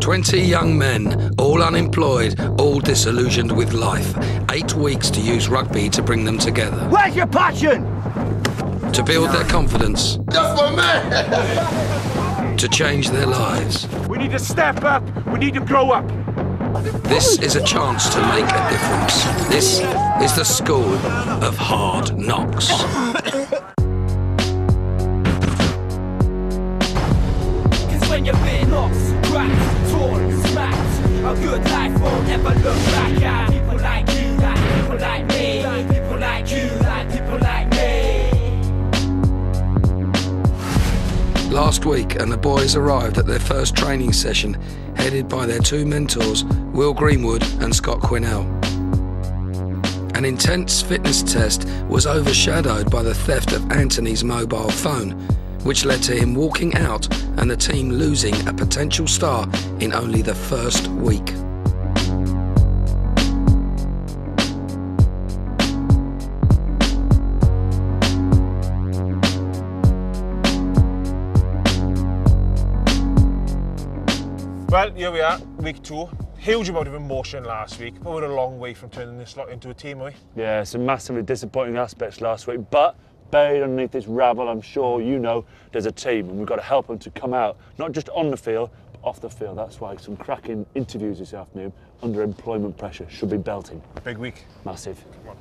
20 young men, all unemployed, all disillusioned with life. 8 weeks to use rugby to bring them together. Where's your passion? To build their confidence. That's my man! To change their lives. We need to step up. We need to grow up. This is a chance to make a difference. This is the school of hard knocks. When you've been lost, cracked, torn, smacked, a good life won't ever look back at people like you, like people like me, like people like you, like people like me. Last week, and the boys arrived at their first training session, headed by their 2 mentors, Will Greenwood and Scott Quinnell. An intense fitness test was overshadowed by the theft of Anthony's mobile phone, which led to him walking out and the team losing a potential star in only the first week. Well, here we are, week 2. Huge amount of emotion last week, but we're a long way from turning this lot into a team, are we? Yeah, some massively disappointing aspects last week, but buried underneath this rabble, I'm sure you know there's a team, and we've got to help them to come out, not just on the field, but off the field. That's why some cracking interviews this afternoon under employment pressure should be belting. Big week. Massive. Come on.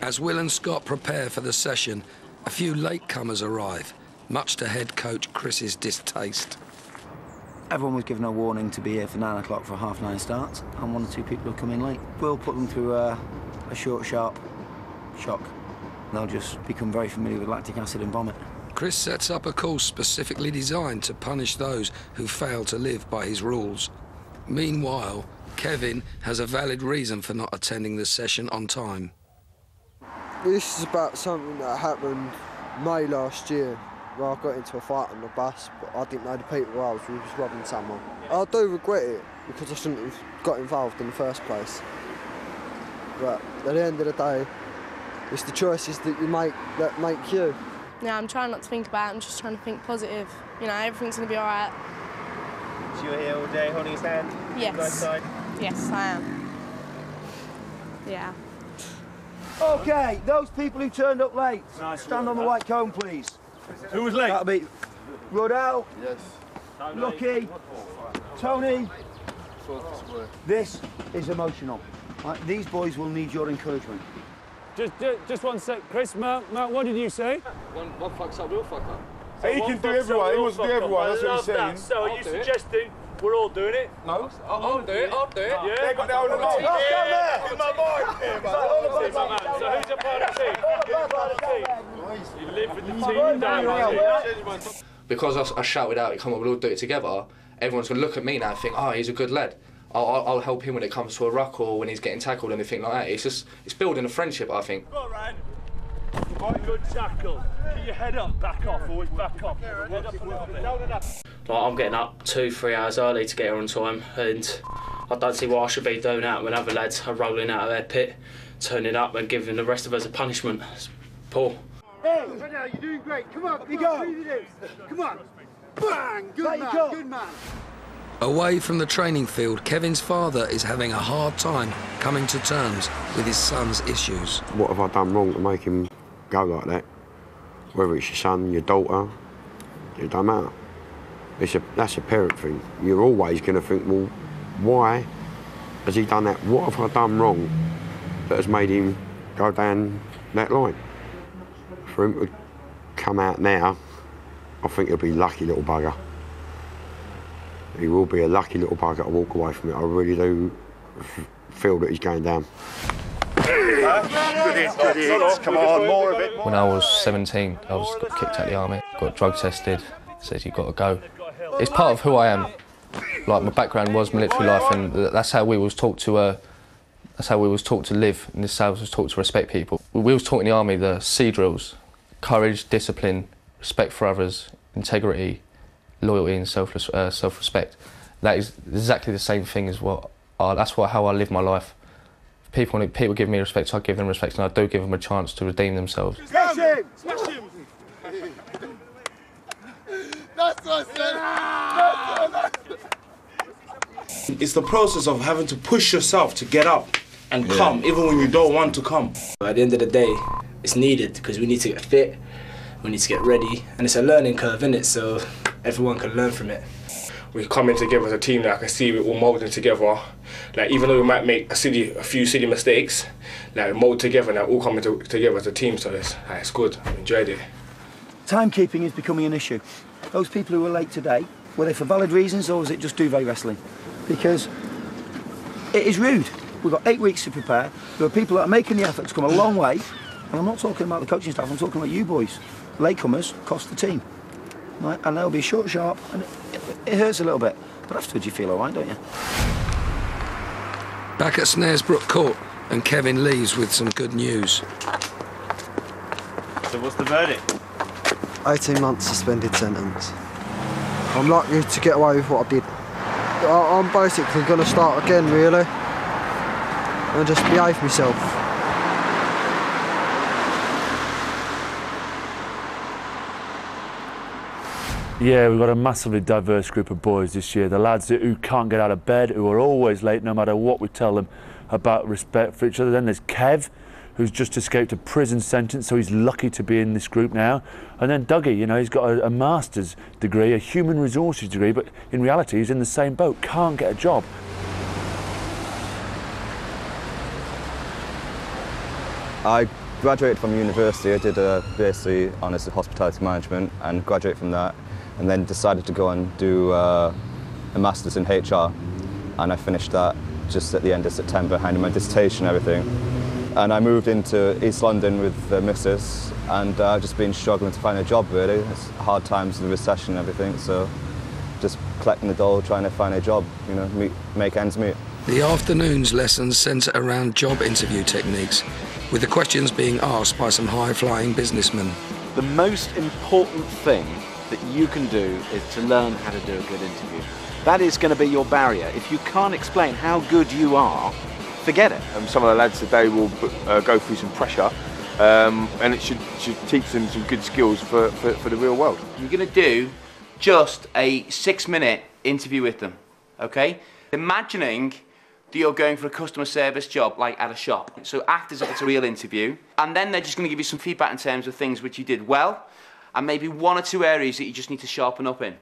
As Will and Scott prepare for the session, a few latecomers arrive, much to head coach Chris's distaste. Everyone was given a warning to be here for 9 o'clock for a 9:30 start, and 1 or 2 people have come in late. We'll put them through a short, sharp shock. They'll just become very familiar with lactic acid and vomit. Chris sets up a course specifically designed to punish those who fail to live by his rules. Meanwhile, Kevin has a valid reason for not attending the session on time. This is about something that happened May last year, where I got into a fight on the bus, but I didn't know the people I was just robbing someone. I do regret it, because I shouldn't have got involved in the first place. But at the end of the day, it's the choices that you make that make you. Yeah, I'm trying not to think about it, I'm just trying to think positive. You know, everything's going to be all right. So you're here all day holding his hand? Yes. Right side? Yes, I am. Yeah. OK, those people who turned up late, stand on the white cone, please. Who was late? That'll be Rodell, Yes. Lucky, Tony. This is emotional. Right, these boys will need your encouragement. Just 1 sec, Chris. Matt, what did you say? One fucks up, we'll fuck up. So he can do everyone, he wants to do everyone, that's what he's saying. So are you suggesting we're all doing it? No. I'll do it, I'll do it. Yeah. They got their own team. Let's go there! In my mind. So who's a part of the team? Who's a part of the team? You live with the team, don't you? Because I shouted out, come on, we'll all do it together, everyone's going to look at me now and think, oh, he's a good lad. I'll help him when it comes to a ruck or when he's getting tackled and anything like that. It's building a friendship, I think. Go on, Ryan. Good tackle. Keep your head up, back off, always back off. Head up a little bit. I'm getting up 2-3 hours early to get here on time, and I don't see what I should be doing out when other lads are rolling out of their pit, turning up and giving the rest of us a punishment. It's poor. Hey, you're doing great. Come on, you go. Come on. Bang! Good man, good man. Away from the training field, Kevin's father is having a hard time coming to terms with his son's issues. What have I done wrong to make him go like that? Whether it's your son, your daughter, it don't matter. That's a parent thing. You're always going to think, well, why has he done that? What have I done wrong that has made him go down that line? For him to come out now, I think he'll be a lucky little bugger. He will be a lucky little bugger to walk away from it. I really do feel that he's going down. Good hits. Come on, more of it. When I was 17, I got kicked out of the army, got drug tested, says you've got to go. It's part of who I am. Like, my background was military life, and that's how we was taught to live, and this is how we was taught to respect people. We was taught in the army the C drills: courage, discipline, respect for others, integrity, loyalty and self-respect. That is exactly the same thing as how I live my life. If people give me respect, I give them respect, and I do give them a chance to redeem themselves. Smash him! Smash him! That's It's the process of having to push yourself to get up and come, even when you don't want to come. At the end of the day, it's needed because we need to get fit, we need to get ready, and it's a learning curve, isn't it? So everyone can learn from it. We're coming together as a team that I can see we're all moulding together. Like, even though we might make a few silly mistakes, like, we mould together and we're all coming together as a team, so it's good. I enjoyed it. Timekeeping is becoming an issue. Those people who were late today, were they for valid reasons or was it just duvet wrestling? Because it is rude. We've got 8 weeks to prepare. There are people that are making the effort to come a long way, and I'm not talking about the coaching staff, I'm talking about you boys. Latecomers cost the team. Right? And they'll be short, sharp, and it hurts a little bit. But afterwards you feel all right, don't you? Back at Snaresbrook Court, and Kevin leaves with some good news. So what's the verdict? 18 months suspended sentence. I'm lucky to get away with what I did. I'm basically going to start again, really, and just behave myself. Yeah, we've got a massively diverse group of boys this year. The lads who can't get out of bed, who are always late no matter what we tell them about respect for each other. Then there's Kev, who's just escaped a prison sentence, so he's lucky to be in this group now. And then Dougie, you know, he's got a master's degree, a human resources degree, but in reality he's in the same boat, can't get a job. I graduated from university. I did a BSc Honours in Hospitality Management and graduated from that, and then decided to go and do a master's in HR, and I finished that just at the end of September, handed my dissertation and everything. And I moved into East London with the missus, and I've just been struggling to find a job, really. It's hard times with the recession and everything, so just collecting the dough, trying to find a job, you know, make ends meet. The afternoon's lessons centre around job interview techniques, with the questions being asked by some high-flying businessmen. The most important thing that you can do is to learn how to do a good interview. That is going to be your barrier. If you can't explain how good you are, forget it. Some of the lads today will go through some pressure, and it should teach them some good skills for the real world. You're going to do just a 6-minute interview with them, okay? Imagining that you're going for a customer service job, like at a shop. So act as if it's a real interview, and then they're just going to give you some feedback in terms of things which you did well, and maybe 1 or 2 areas that you just need to sharpen up in.